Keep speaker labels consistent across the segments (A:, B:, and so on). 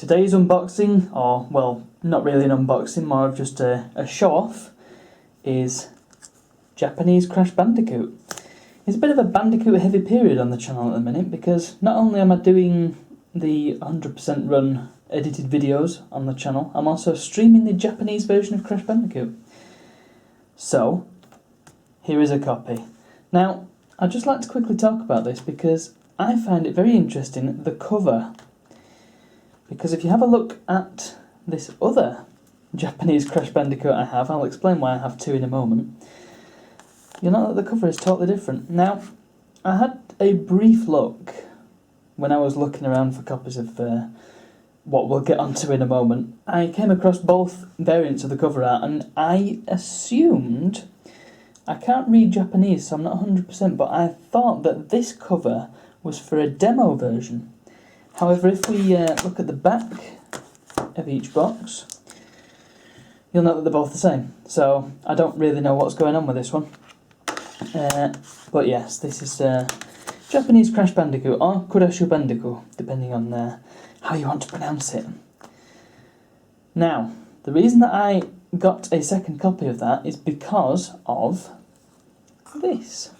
A: Today's unboxing, or well, not really an unboxing, more of just a show-off, is Japanese Crash Bandicoot. It's a bit of a Bandicoot heavy period on the channel at the minute, because not only am I doing the 100% run edited videos on the channel, I'm also streaming the Japanese version of Crash Bandicoot. So, here is a copy. Now, I'd just like to quickly talk about this because I find it very interesting, the cover. Because if you have a look at this other Japanese Crash Bandicoot I have, I'll explain why I have two in a moment, you'll know that the cover is totally different. Now, I had a brief look when I was looking around for copies of what we'll get onto in a moment. I came across both variants of the cover art and I assumed, I can't read Japanese so I'm not 100%, but I thought that this cover was for a demo version. However, if we look at the back of each box, you'll note that they're both the same. So I don't really know what's going on with this one. But yes, this is Japanese Crash Bandicoot, or Crash Bandicoot, depending on how you want to pronounce it. Now, the reason that I got a second copy of that is because of this.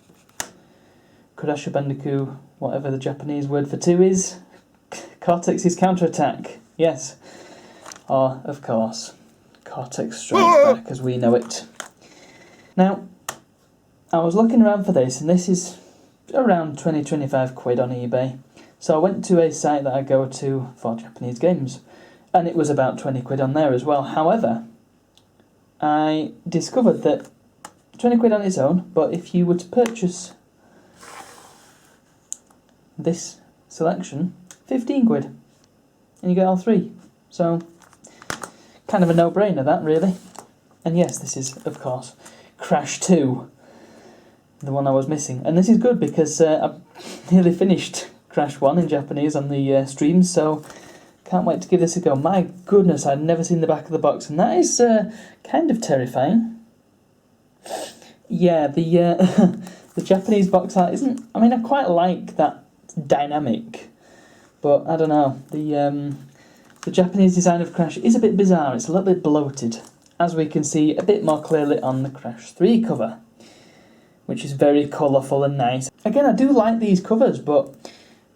A: Crash Bandicoot, whatever the Japanese word for two is. Cortex's counterattack, yes. Or, of course, Cortex strikes back as we know it. Now, I was looking around for this, and this is around 20-25 quid on eBay. So I went to a site that I go to for Japanese games, and it was about 20 quid on there as well. However, I discovered that 20 quid on its own, but if you were to purchase this selection, 15 quid, and you get all three. So, kind of a no-brainer that, really. And yes, this is, of course, Crash 2, the one I was missing. And this is good because I've nearly finished Crash 1 in Japanese on the streams, so can't wait to give this a go. My goodness, I'd never seen the back of the box, and that is kind of terrifying. Yeah, the the Japanese box art isn't... I mean, I quite like that dynamic, but I don't know, the Japanese design of Crash is a bit bizarre. It's a little bit bloated, as we can see a bit more clearly on the Crash 3 cover, which is very colourful and nice. Again, I do like these covers, but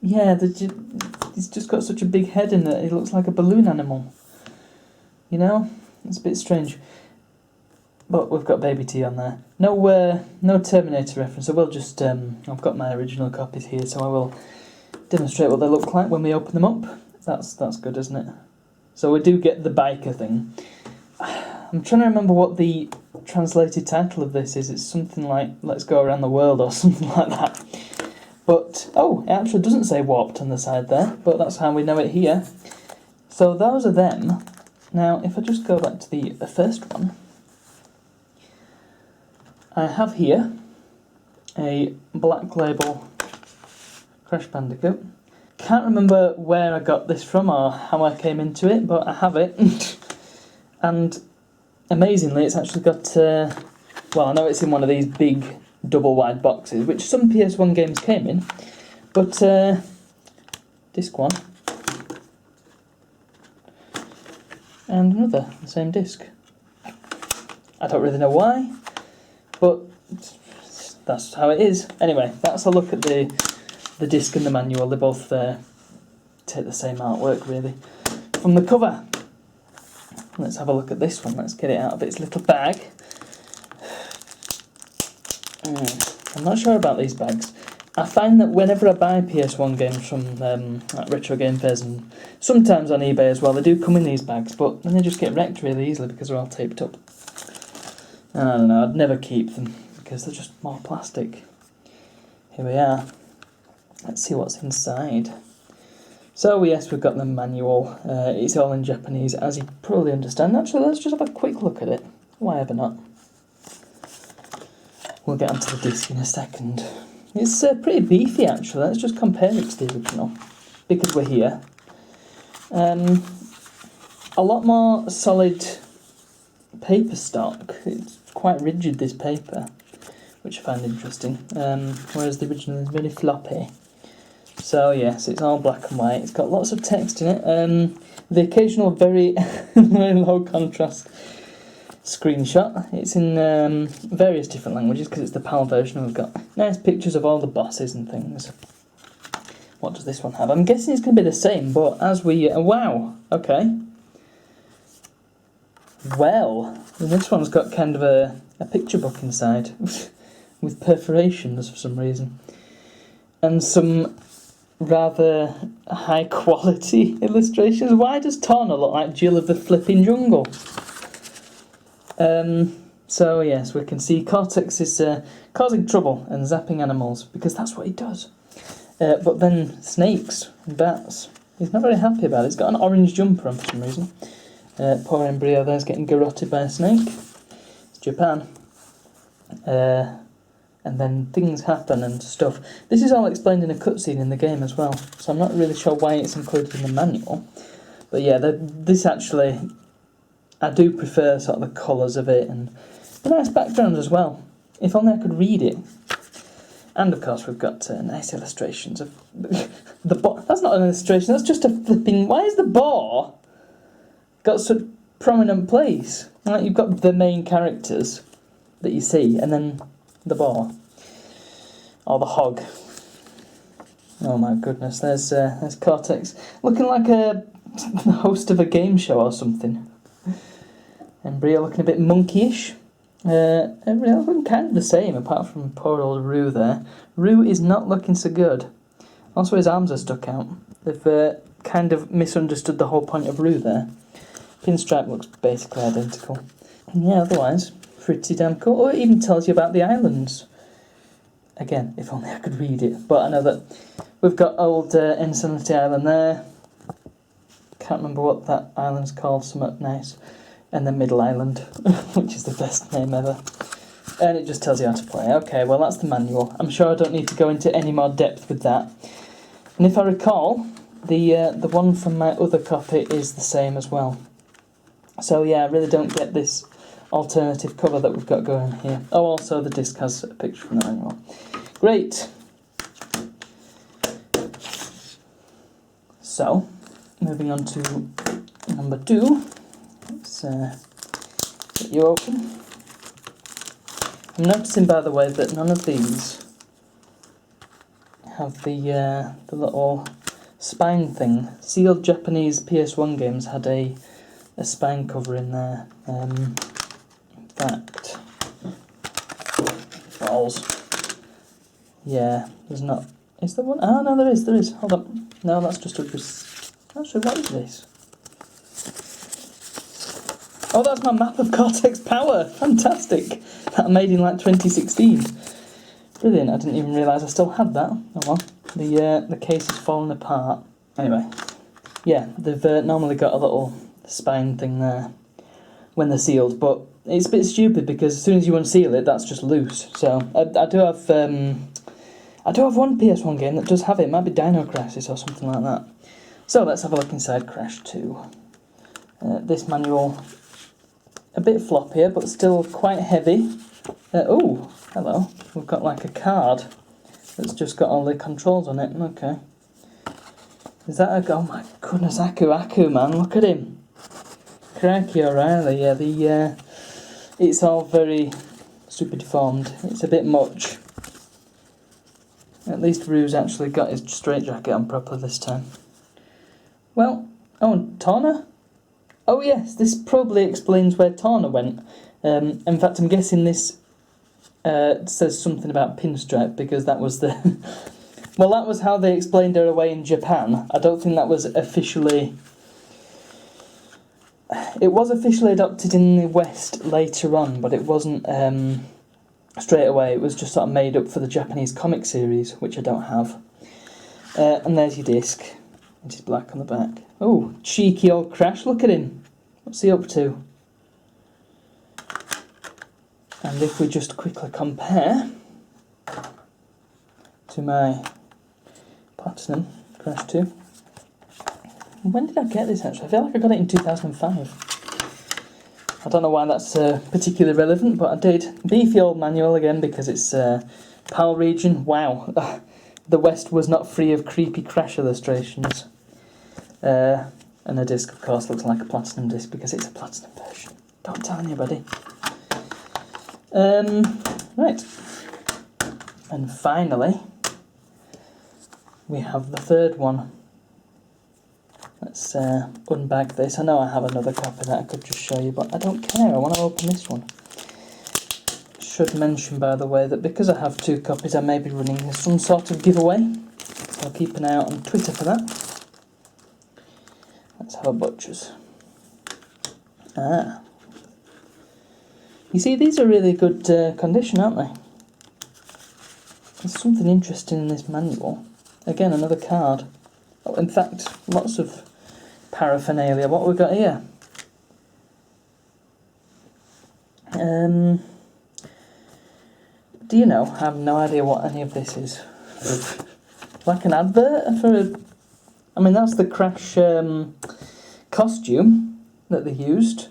A: yeah, it's just got such a big head in it, it looks like a balloon animal. You know? It's a bit strange. But we've got Baby T on there. No Terminator reference, I will just, I've got my original copies here, so I will demonstrate what they look like when we open them up. That's good, isn't it? So we do get the biker thing. I'm trying to remember what the translated title of this is. It's something like Let's Go Around the World or something like that. But, oh, it actually doesn't say warped on the side there, but that's how we know it here. So those are them. Now, if I just go back to the first one, I have here a black label Crash Bandicoot. Can't remember where I got this from or how I came into it, but I have it. And amazingly, it's actually got, well, I know it's in one of these big double-wide boxes, which some PS1 games came in, but disc one, and another, the same disc. I don't really know why, but that's how it is. Anyway, that's a look at the disc and the manual. They both take the same artwork, really. From the cover, let's have a look at this one. Let's get it out of its little bag. I'm not sure about these bags. I find that whenever I buy PS1 games from like Retro Game Fairs and sometimes on eBay as well, they do come in these bags, but then they just get wrecked really easily because they're all taped up. And I don't know, I'd never keep them because they're just more plastic. Here we are. Let's see what's inside. So yes, we've got the manual. It's all in Japanese, as you probably understand. Actually, let's just have a quick look at it. Why ever not? We'll get onto the disc in a second. It's pretty beefy, actually. Let's just compare it to the original, because we're here. A lot more solid paper stock. It's quite rigid, this paper, which I find interesting. Whereas the original is very floppy. So yes, it's all black and white. It's got lots of text in it. The occasional very, very low contrast screenshot. It's in various different languages because it's the PAL version. We've got nice pictures of all the bosses and things. What does this one have? I'm guessing it's going to be the same, but as we... wow, okay. Well, this one's got kind of a picture book inside with perforations for some reason. And some rather high quality illustrations. Why does Torna look like Jill of the Flipping Jungle? So yes, we can see Cortex is causing trouble and zapping animals, because that's what he does. But then snakes and bats, he's not very happy about it. He's got an orange jumper on for some reason. Poor embryo there's getting garroted by a snake. It's Japan. And then things happen and stuff. This is all explained in a cutscene in the game as well, so I'm not really sure why it's included in the manual. But yeah, this actually, I do prefer sort of the colours of it, and the nice background as well. If only I could read it. And of course we've got nice illustrations of the boar. That's not an illustration, that's just a flipping... Why is the boar got such prominent place? Like, you've got the main characters that you see, and then the boar. Or the hog. Oh my goodness, there's Cortex. Looking like the host of a game show or something. Embryo looking a bit monkeyish. Everybody looking kind of the same, apart from poor old Rue there. Rue is not looking so good. Also, his arms are stuck out. They've kind of misunderstood the whole point of Rue there. Pinstripe looks basically identical. And yeah, otherwise, pretty damn cool. Oh, it even tells you about the islands. Again, if only I could read it. But I know that we've got old Insanity Island there. Can't remember what that island's called, something nice. And then Middle Island, which is the best name ever. And it just tells you how to play. Okay, well that's the manual. I'm sure I don't need to go into any more depth with that. And if I recall, the one from my other copy is the same as well. So yeah, I really don't get this alternative cover that we've got going here. Oh, also the disc has a picture from the manual. Great. So, moving on to number 2. Let's get you open. I'm noticing, by the way, that none of these have the little spine thing. Sealed Japanese PS1 games had a spine cover in there. In fact, balls. Yeah, there's not. Is there one? Oh no, there is. Hold on. No, that's just a. Actually, what is this? Oh, that's my map of Cortex Power! Fantastic! That I made in like 2016. Brilliant, I didn't even realise I still had that. Oh well. The case is falling apart. Anyway. Yeah, they've normally got a little spine thing there when they're sealed, but it's a bit stupid because as soon as you unseal it, that's just loose. So, I do have one PS1 game that does have it. It might be Dino Crisis or something like that. So, let's have a look inside Crash 2. This manual... a bit floppier, but still quite heavy. Oh, hello. We've got like a card that's just got all the controls on it. Okay. Is that a... oh my goodness, Aku, man. Look at him. Crikey O'Reilly. Yeah, it's all very super deformed. It's a bit much. At least Rue's actually got his straitjacket on properly this time. Well, oh, and Torna? Oh yes, this probably explains where Torna went. In fact, I'm guessing this says something about Pinstripe, because that was the... well, that was how they explained her away in Japan. I don't think that was officially... it was officially adopted in the West later on, but it wasn't straight away. It was just sort of made up for the Japanese comic series, which I don't have. And there's your disc. It is black on the back. Oh, cheeky old Crash, look at him. What's he up to? And if we just quickly compare to my Platinum Crash 2. When did I get this actually? I feel like I got it in 2005. I don't know why that's particularly relevant, but I did. Beefy old manual again because it's PAL region. Wow. the West was not free of creepy Crash illustrations. And the disc, of course, looks like a platinum disc because it's a platinum version. Don't tell anybody. Right. And finally, we have the third one. Let's unbag this. I know I have another copy that I could just show you, but I don't care. I want to open this one. Should mention, by the way, that because I have 2 copies, I may be running some sort of giveaway. So I'll keep an eye out on Twitter for that. Let's have a butcher's. Ah. You see, these are really good condition, aren't they? There's something interesting in this manual. Again, another card. Oh, in fact, lots of paraphernalia. What have we got here? Do you know? I have no idea what any of this is. Like an advert for a... I mean, that's the Crash costume that they used.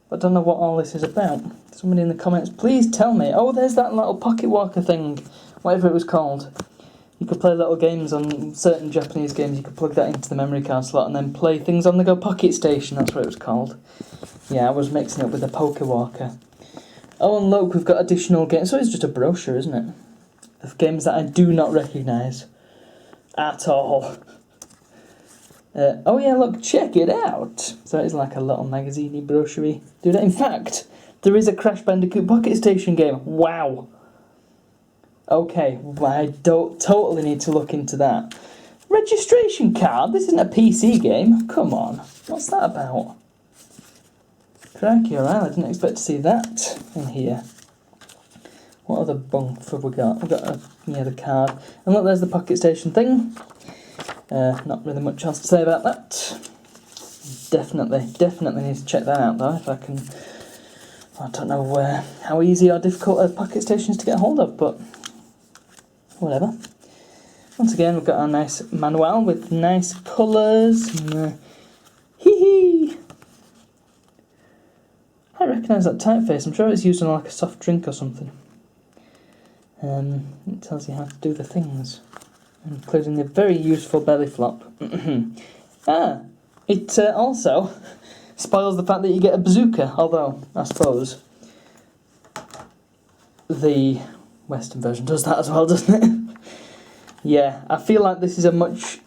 A: But I don't know what all this is about. Somebody in the comments, please tell me. Oh, there's that little pocket walker thing. Whatever it was called. You could play little games on certain Japanese games. You could plug that into the memory card slot and then play things on the go pocket station. That's what it was called. Yeah, I was mixing it with the poker walker. Oh, and look, we've got additional games. So it's just a brochure, isn't it? Of games that I do not recognise. At all. Oh yeah, look, check it out. So it's like a little magazine-y brochure-y. Do that. In fact, there is a Crash Bandicoot Pocket Station game. Wow. Okay, I don't totally need to look into that. Registration card? This isn't a PC game. Come on. What's that about? Crikey, alright, I didn't expect to see that in here. What other bunk have we got? We've got the card. And look, there's the Pocket Station thing. Not really much else to say about that. Definitely need to check that out though, if I can... I don't know how easy or difficult a Pocket Station is to get a hold of, but... whatever. Once again, we've got our nice manual with nice colours. Hee-hee! I recognise that typeface. I'm sure it's used on like a soft drink or something. It tells you how to do the things, including the very useful belly flop. It also spoils the fact that you get a bazooka, although I suppose the Western version does that as well, doesn't it? Yeah, I feel like this is a much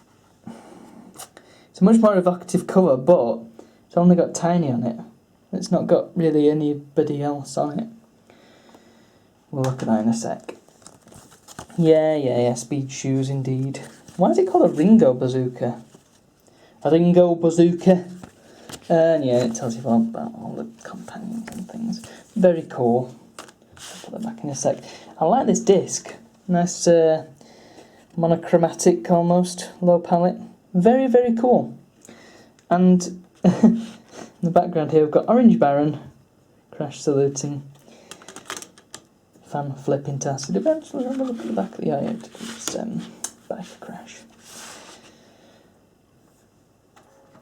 A: more evocative cover, but it's only got Tiny on it. It's not got really anybody else on it. We'll look at that in a sec. Yeah, speed shoes indeed. Why is it called a Ringo bazooka? A Ringo bazooka. And yeah, it tells you all about all the companions and things. Very cool. I'll put that back in a sec. I like this disc. Nice monochromatic almost, low palette. Very, very cool. And in the background here we've got Orange Baron, Crash saluting, fan flipping to acid. Eventually have a look at the back of the eye. It's back of Crash.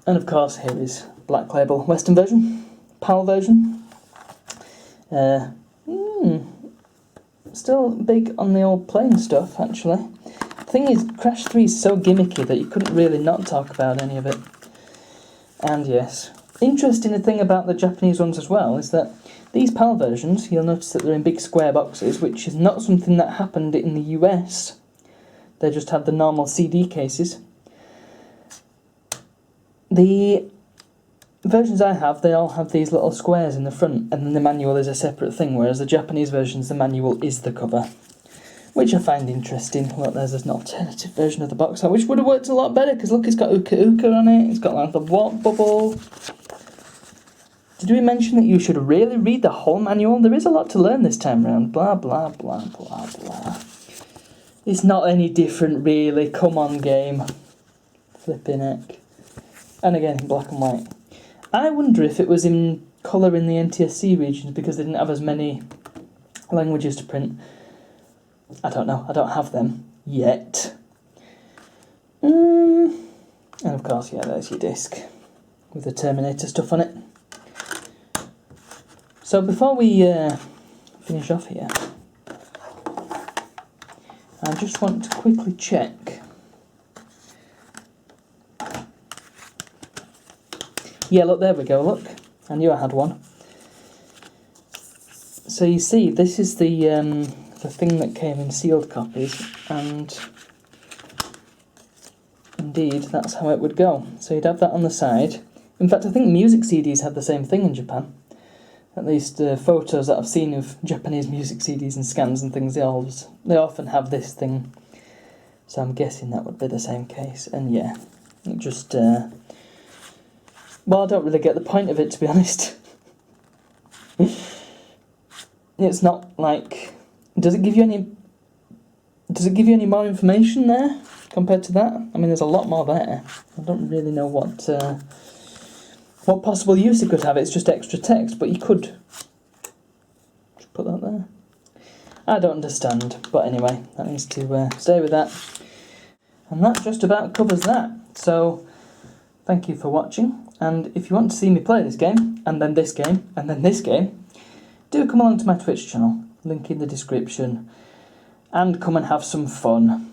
A: And of course here is Black Label Western version, PAL version. Still big on the old plain stuff actually. The thing is, Crash 3 is so gimmicky that you couldn't really not talk about any of it. And yes, interesting thing about the Japanese ones as well is that these PAL versions, you'll notice that they're in big square boxes, which is not something that happened in the US. They just had the normal CD cases. The versions I have, they all have these little squares in the front, and then the manual is a separate thing, whereas the Japanese versions, the manual is the cover. Which I find interesting. Look, there's an alternative version of the box art, which would have worked a lot better, because look, it's got Uka Uka on it, it's got like the warp bubble. Did we mention that you should really read the whole manual? There is a lot to learn this time round. Blah, blah, blah, blah, blah. It's not any different, really. Come on, game. Flipping heck. And again, in black and white. I wonder if it was in colour in the NTSC regions, because they didn't have as many languages to print. I don't know. I don't have them yet. And of course, yeah, there's your disc with the Terminator stuff on it. So before we finish off here, I I just want to quickly check. Yeah, look, there we go, look. I knew I had one. So you see, this is the thing that came in sealed copies, and indeed, that's how it would go. So you'd have that on the side. In fact, I think music CDs had the same thing in Japan. At least photos that I've seen of Japanese music CDs and scans and things, they often have this thing. So I'm guessing that would be the same case. And yeah, it just... well, I don't really get the point of it, to be honest. It's not like... Does it give you any more information there compared to that? I mean, there's a lot more there. I don't really know what possible use it could have. It's just extra text, but you could just put that there. I don't understand, but anyway, that needs to stay with that. And that just about covers that. So, thank you for watching, and if you want to see me play this game, and then this game, and then this game, do come along to my Twitch channel, link in the description, and come and have some fun.